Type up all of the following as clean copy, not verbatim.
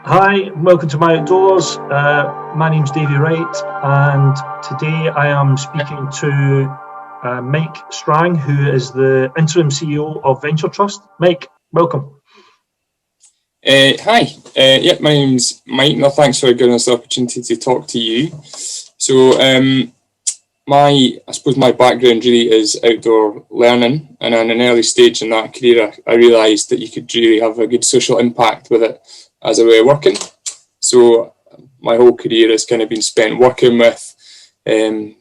Hi, welcome to My Outdoors. My name's Davey Wright, and today I am speaking to Mike Strang, who is the Interim CEO of Venture Trust. Mike, welcome. Hi, my name's Mike. No, thanks for giving us the opportunity to talk to you. So, I suppose my background really is outdoor learning, and in an early stage in that career, I realised that you could really have a good social impact with it as a way of working. So, my whole career has kind of been spent working with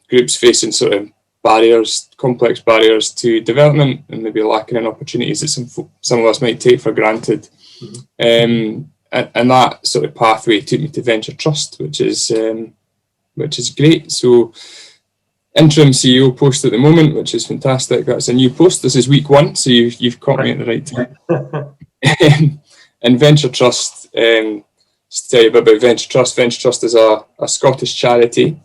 groups facing sort of barriers, complex barriers to development, and maybe lacking in opportunities that some of us might take for granted. And that sort of pathway took me to Venture Trust, which is great. So, interim CEO post at the moment, which is fantastic. That's a new post. This is week 1, so you've caught me at the right time. And Venture Trust, just to tell you a bit about Venture Trust. Venture Trust is a Scottish charity.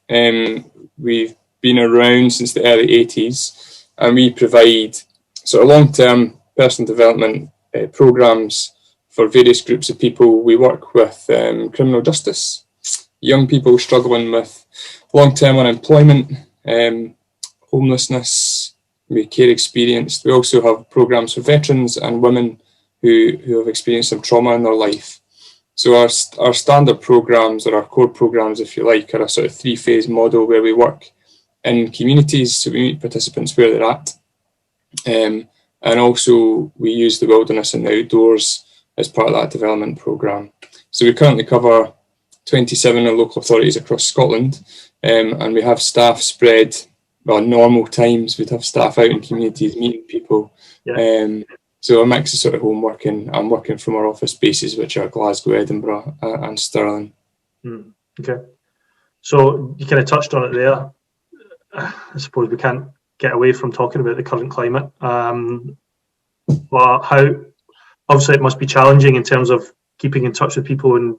We've been around since the early 80s, and we provide sort of long-term personal development programs for various groups of people. We work with criminal justice, young people struggling with long-term unemployment, homelessness, maybe care experience. We also have programs for veterans and women who have experienced some trauma in their life. So our standard programs, or our core programs, if you like, are a sort of 3-phase model where we work in communities. So we meet participants where they're at. And also we use the wilderness and the outdoors as part of that development programme. So we currently cover 27 local authorities across Scotland, and we have staff spread, well, normal times we'd have staff out in communities meeting people. Yeah. So a mix of sort of home working and working from our office bases, which are Glasgow, Edinburgh and Stirling. Okay. So you kind of touched on it there. I suppose we can't get away from talking about the current climate. But how, obviously it must be challenging in terms of keeping in touch with people and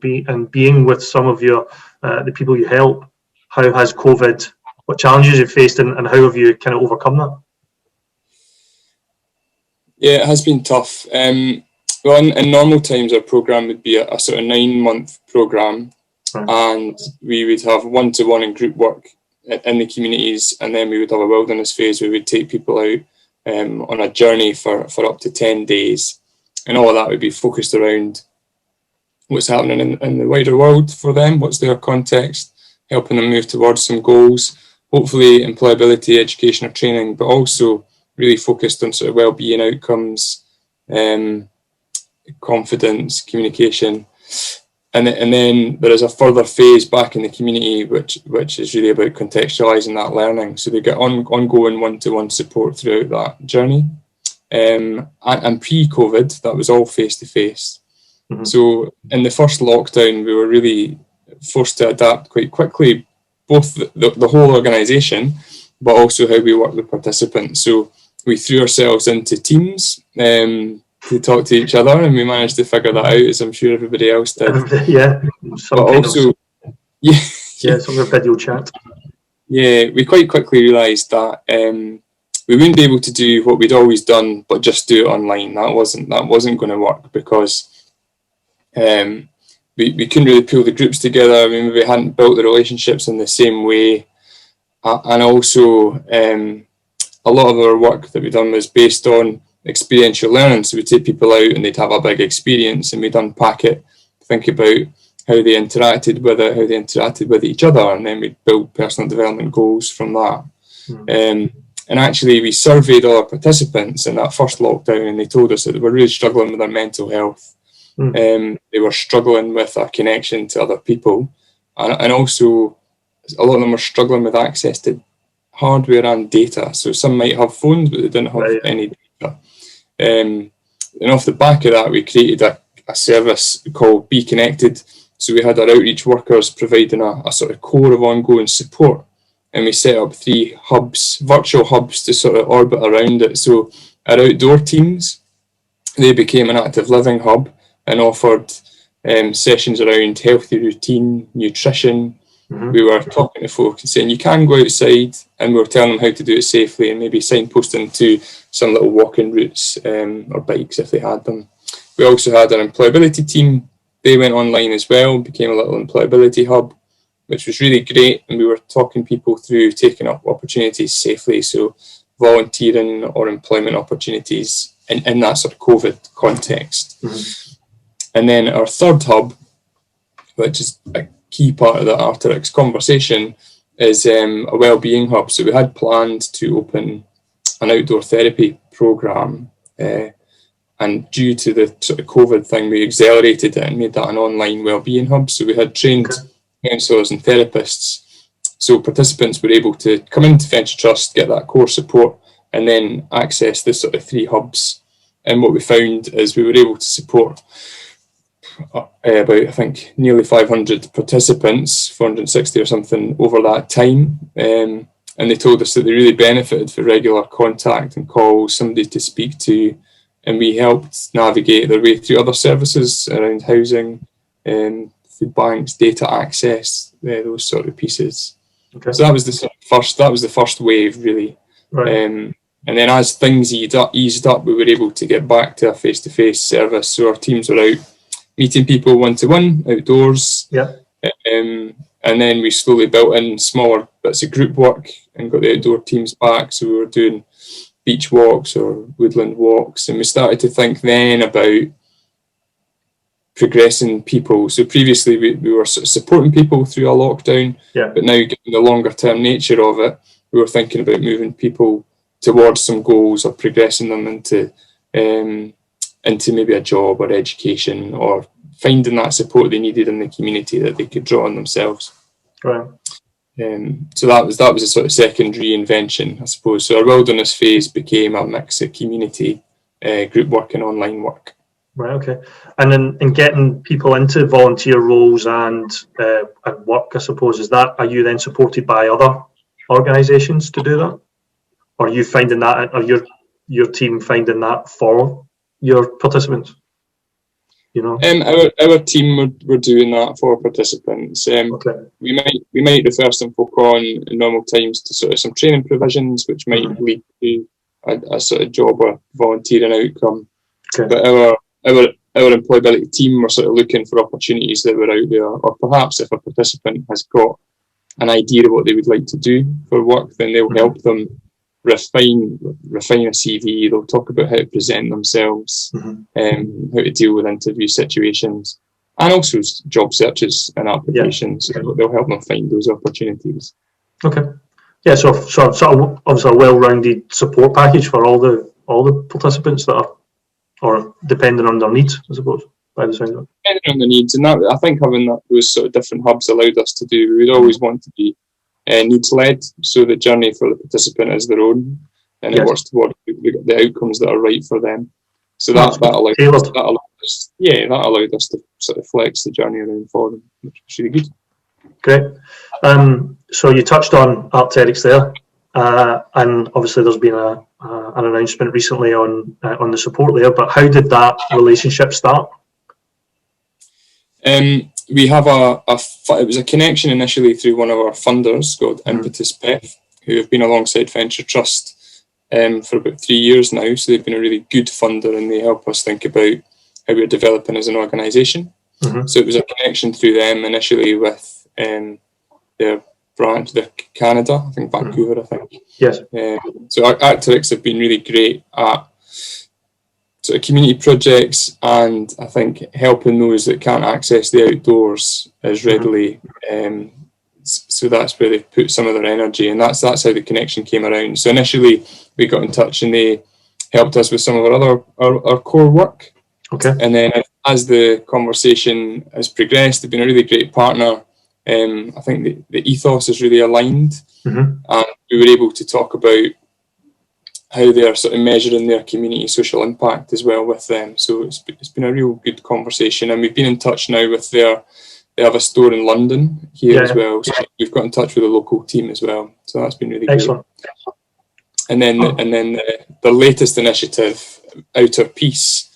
being with some of your the people you help. How has COVID, what challenges you've faced, and how have you kind of overcome that? Yeah, it has been tough. Well, in normal times, our programme would be a sort of 9-month programme, and we would have one-to-one and group work in the communities, and then we would have a wilderness phase where we'd take people out on a journey for up to 10 days, and all of that would be focused around what's happening in the wider world for them, what's their context, helping them move towards some goals, hopefully employability, education or training, but also really focused on sort of well-being outcomes, confidence, communication. And then there is a further phase back in the community, which is really about contextualising that learning. So they get ongoing one-to-one support throughout that journey. And pre-COVID, that was all face-to-face. Mm-hmm. So in the first lockdown, we were really forced to adapt quite quickly, both the whole organisation, but also how we work with participants. So we threw ourselves into teams to talk to each other, and we managed to figure that out, as I'm sure everybody else did. Yeah, but also, some video chat. Yeah, we quite quickly realised that we wouldn't be able to do what we'd always done, but just do it online. That wasn't going to work, because we couldn't really pull the groups together. I mean, we hadn't built the relationships in the same way, and also a lot of our work that we've done was based on experiential learning. So we'd take people out and they'd have a big experience, and we'd unpack it, think about how they interacted with it, how they interacted with each other, and then we'd build personal development goals from that. And actually we surveyed all our participants in that first lockdown, and they told us that they were really struggling with their mental health. They were struggling with a connection to other people, and also a lot of them were struggling with access to hardware and data. So some might have phones, but they didn't have any data. And off the back of that, we created a service called Be Connected. So we had our outreach workers providing a sort of core of ongoing support, and we set up 3 hubs, virtual hubs, to sort of orbit around it. So our outdoor teams, they became an active living hub and offered sessions around healthy routine, nutrition. Mm-hmm. We were talking to folk and saying you can go outside, and we were telling them how to do it safely, and maybe signposting to some little walking routes or bikes if they had them. We also had an employability team they went online as well, became a little employability hub, which was really great. And we were talking people through taking up opportunities safely, so volunteering or employment opportunities in that sort of COVID context. Mm-hmm. And then our third hub, which is a key part of the Arc'teryx conversation, is a wellbeing hub. So we had planned to open an outdoor therapy programme, and due to the sort of COVID thing, we accelerated it and made that an online wellbeing hub. So we had trained counsellors and therapists, so participants were able to come into Venture Trust, get that core support, and then access the sort of 3 hubs. And what we found is we were able to support about, I think, nearly 500 participants, 460 or something, over that time. And they told us that they really benefited for regular contact and calls, somebody to speak to, and we helped navigate their way through other services around housing, food banks, data access, those sort of pieces. Okay. So that was the first wave, really. Right. And then as things eased up, we were able to get back to a face-to-face service. So our teams were out meeting people one-to-one outdoors. Yeah. And then we slowly built in smaller bits of group work and got the outdoor teams back. So we were doing beach walks or woodland walks. And we started to think then about progressing people. So previously we were sort of supporting people through a lockdown, but now given the longer term nature of it, we were thinking about moving people towards some goals or progressing them into maybe a job or education, or finding that support they needed in the community that they could draw on themselves. Right. So that was a sort of second reinvention, I suppose. So our wilderness phase became a mix of community, group work and online work. Right, okay. And then in getting people into volunteer roles and work, I suppose, are you then supported by other organisations to do that? Or are you finding that, or your team finding that for your participants? You know, our team were doing that for participants. Okay. We might refer some folk on in normal times to sort of some training provisions, which might lead to a sort of job or volunteering outcome. Okay. But our employability team were sort of looking for opportunities that were out there, or perhaps if a participant has got an idea of what they would like to do for work, then they'll help them refine a CV. They'll talk about how to present themselves, how to deal with interview situations, and also job searches and applications. Yeah. They'll help them find those opportunities. Okay. Yeah. So sort of obviously a well-rounded support package for all the participants that are, or depending on their needs, I suppose. By the sound of it. Depending on the needs, and that, I think having those sort of different hubs allowed us to do. We'd always want to be needs-led, so the journey for the participant is their own, and it works towards the outcomes that are right for them. So that allowed us to sort of flex the journey around for them, which was really good. Great. So you touched on Arc'teryx there, and obviously there's been an announcement recently on the support there. But how did that relationship start? We have it was a connection initially through one of our funders called Impetus PEF, who have been alongside Venture Trust for about 3 years now. So they've been a really good funder, and they help us think about how we're developing as an organisation. So it was a connection through them initially with their branch, their Canada, I think Vancouver, I think. Yes. So Arc'teryx have been really great at sort of community projects, and I think helping those that can't access the outdoors as readily. So that's where they've put some of their energy, and that's how the connection came around. So initially we got in touch, and they helped us with some of our core work. Okay. And then as the conversation has progressed, they've been a really great partner. I think the ethos is really aligned, and we were able to talk about how they are sort of measuring their community social impact as well with them. So it's been a real good conversation, and we've been in touch now with they have a store in London here as well. So we've got in touch with the local team as well. So that's been really excellent. Good. And then the latest initiative, Outer Peace,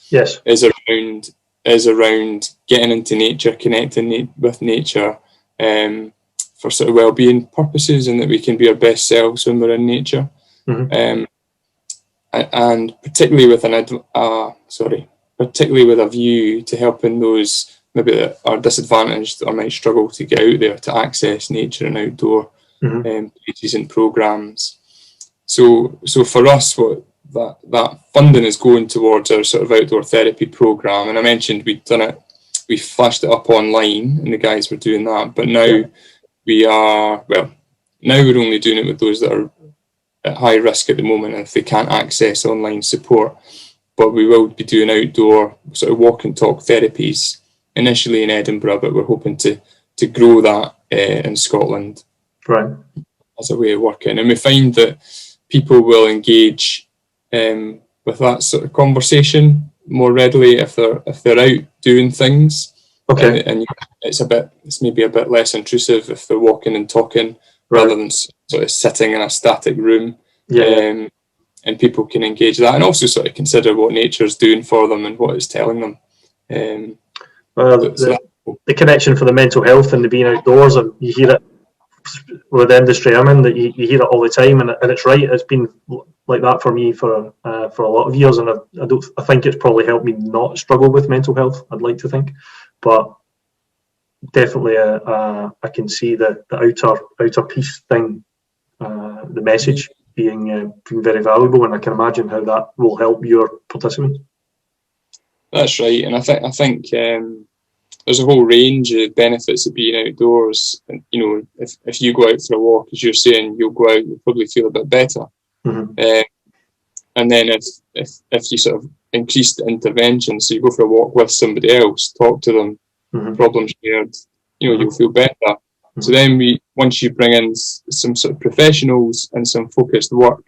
is around getting into nature, connecting with nature, for sort of well-being purposes, and that we can be our best selves when we're in nature. And particularly with a view to helping those maybe that are disadvantaged or might struggle to get out there to access nature and outdoor places and programs. So for us, what that funding is going towards our sort of outdoor therapy program. And I mentioned we flashed it up online, and the guys were doing that. But now we're only doing it with those that are at high risk at the moment, and if they can't access online support. But we will be doing outdoor sort of walk and talk therapies initially in Edinburgh, but we're hoping to grow that in Scotland, right, as a way of working. And we find that people will engage with that sort of conversation more readily if they're out doing things. Okay. And it's maybe a bit less intrusive if they're walking and talking, right, rather than sort of sitting in a static room. Yeah. And people can engage that, and also sort of consider what nature's doing for them and what it's telling them. The connection for the mental health and the being outdoors, and you hear it with the industry I'm in, that you hear it all the time, and it's right. It's been like that for me for a lot of years, and I think it's probably helped me not struggle with mental health. I'd like to think, but definitely I can see the outer piece thing, the message being very valuable, and I can imagine how that will help your participants. That's right, and I think there's a whole range of benefits of being outdoors. And if you go out for a walk, as you're saying, you'll go out, you'll probably feel a bit better. And then if you sort of increase the intervention, so you go for a walk with somebody else, talk to them, problem shared, you'll feel better. So then once you bring in some sort of professionals and some focused work,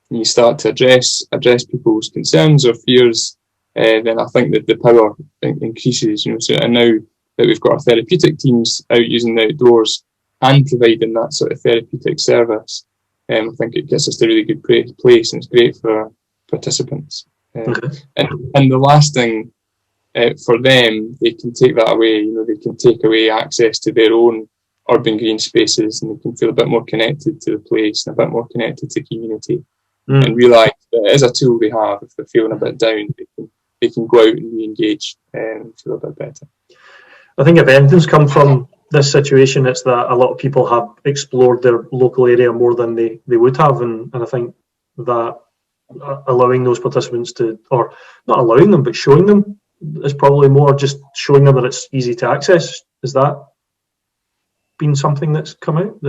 and you start to address people's concerns or fears, then I think that the power increases. So, and now that we've got our therapeutic teams out using the outdoors and providing that sort of therapeutic service, I think it gets us to a really good place, and it's great for participants. And the last thing, for them, they can take that away. They can take away access to their own urban green spaces, and they can feel a bit more connected to the place and a bit more connected to community, and realise that it is a tool they have. If they're feeling a bit down, they can go out and re-engage and feel a bit better. I think if anything's come from this situation, it's that a lot of people have explored their local area more than they would have, and I think that allowing those participants to, or not allowing them, but showing them, is probably more just showing them that it's easy to access. Is that been something that's come out?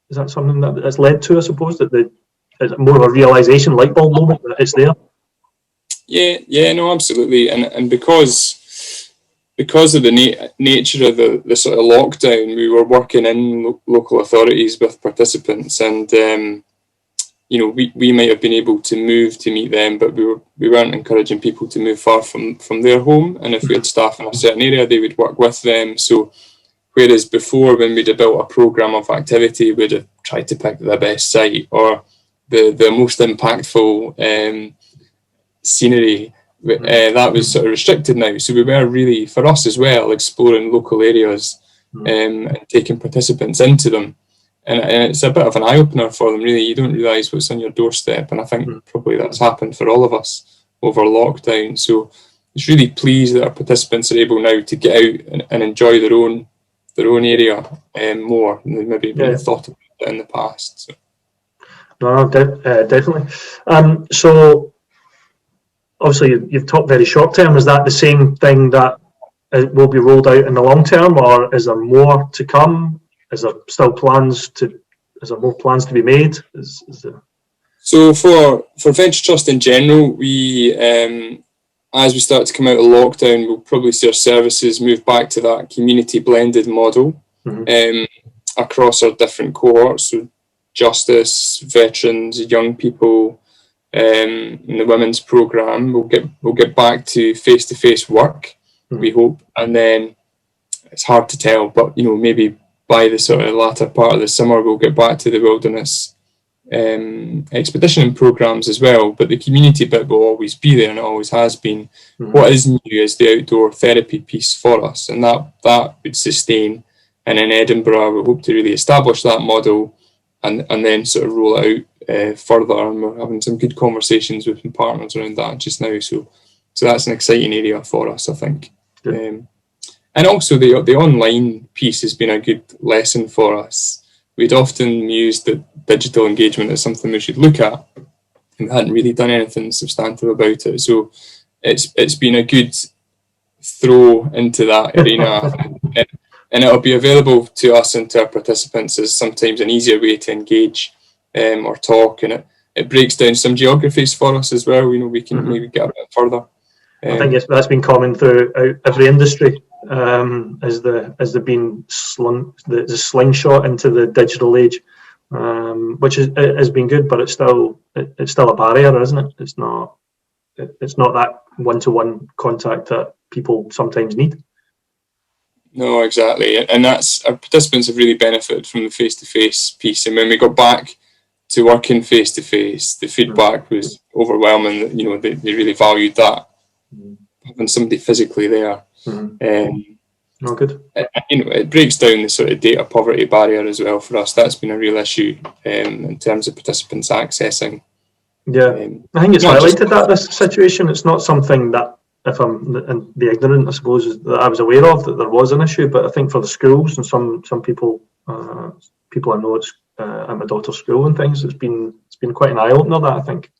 Is that something that has led to, I suppose, that is it more of a realization, light bulb moment, that it's there? Yeah, no, absolutely, and because of the nature of the sort of lockdown, we were working in local authorities with participants, and we might have been able to move to meet them, but we weren't encouraging people to move far from their home. And if we had staff in a certain area, they would work with them. So whereas before, when we'd have built a programme of activity, we'd have tried to pick the best site or the most impactful scenery, that was sort of restricted now. So we were really, for us as well, exploring local areas and taking participants into them. And it's a bit of an eye-opener for them, really. You don't realise what's on your doorstep, and I think probably that's happened for all of us over lockdown. So it's really pleased that our participants are able now to get out and enjoy their own area more than they maybe thought about it in the past. So. No, definitely. So obviously you've talked very short term. Is that the same thing that will be rolled out in the long term, or is there more to come? Is there still is there more plans to be made? So for Venture Trust in general, we as we start to come out of lockdown, we'll probably see our services move back to that community blended model across our different cohorts. So justice, veterans, young people, in the women's programme, we'll get back to face-to-face work, we hope, and then it's hard to tell, but maybe by the sort of latter part of the summer, we'll get back to the wilderness expedition programmes as well. But the community bit will always be there, and it always has been. What is new is the outdoor therapy piece for us, and that would sustain. And in Edinburgh, we hope to really establish that model and then sort of roll it out further. And we're having some good conversations with some partners around that just now. So that's an exciting area for us, I think. And also the online piece has been a good lesson for us. We'd often used the digital engagement as something we should look at, and we hadn't really done anything substantive about it. So it's been a good throw into that arena, and it'll be available to us and to our participants as sometimes an easier way to engage or talk, and it breaks down some geographies for us as well. We can maybe get a bit further. I think that's been common throughout every industry, as the being the slingshot into the digital age, which has been good, but it's still a barrier, isn't it? It's not that one-to-one contact that people sometimes need. No, exactly, and that's our participants have really benefited from the face-to-face piece. And when we got back to working face-to-face, the feedback was overwhelming. They really valued that, having somebody physically there. Good. It breaks down the sort of data poverty barrier as well for us. That's been a real issue in terms of participants accessing. Yeah, I think it's highlighted that this situation. It's not something that, if I'm in the ignorant, I suppose, that I was aware of that there was an issue. But I think for the schools and some people, I know it's at my daughter's school and things, it's been quite an eye opener, that I think.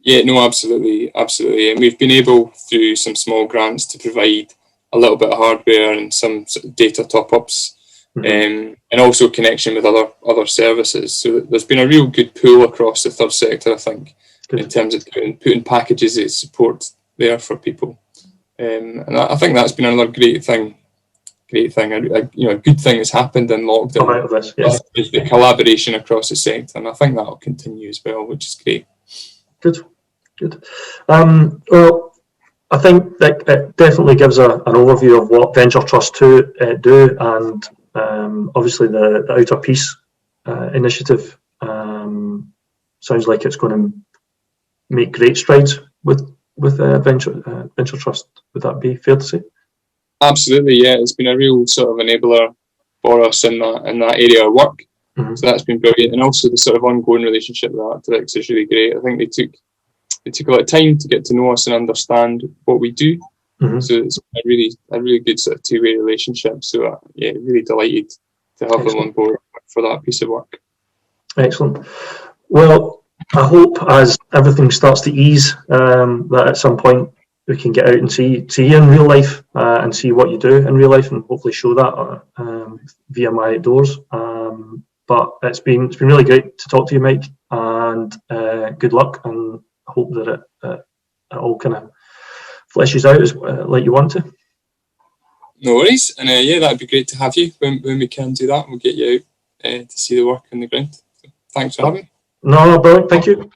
Yeah, no, absolutely, and we've been able through some small grants to provide a little bit of hardware and some sort of data top-ups, and also connection with other services. So there's been a real good pool across the third sector, I think, in terms of putting packages of support there for people. And I think that's been another great thing. A good thing has happened in lockdown. Come out of this, yes. Is the collaboration across the sector, and I think that will continue as well, which is great. Good. Well, I think that it definitely gives an overview of what Venture Trust 2 do, and obviously the Outer Peace initiative sounds like it's going to make great strides with Venture Trust. Would that be fair to say? Absolutely, yeah. It's been a real sort of enabler for us in that area of work. So that's been brilliant, and also the sort of ongoing relationship with Arctics is really great. I think they took a lot of time to get to know us and understand what we do. So it's a really good sort of two-way relationship. So really delighted to have them on board for that piece of work. Excellent. Well, I hope as everything starts to ease, that at some point we can get out and see you in real life and see what you do in real life, and hopefully show that via my outdoors. But it's been really great to talk to you, Mike, and good luck, and I hope that it all kind of fleshes out like you want to. No worries, and that'd be great to have you when we can do that. We'll get you out to see the work on the ground. So thanks for having me. No, brilliant. Thank you.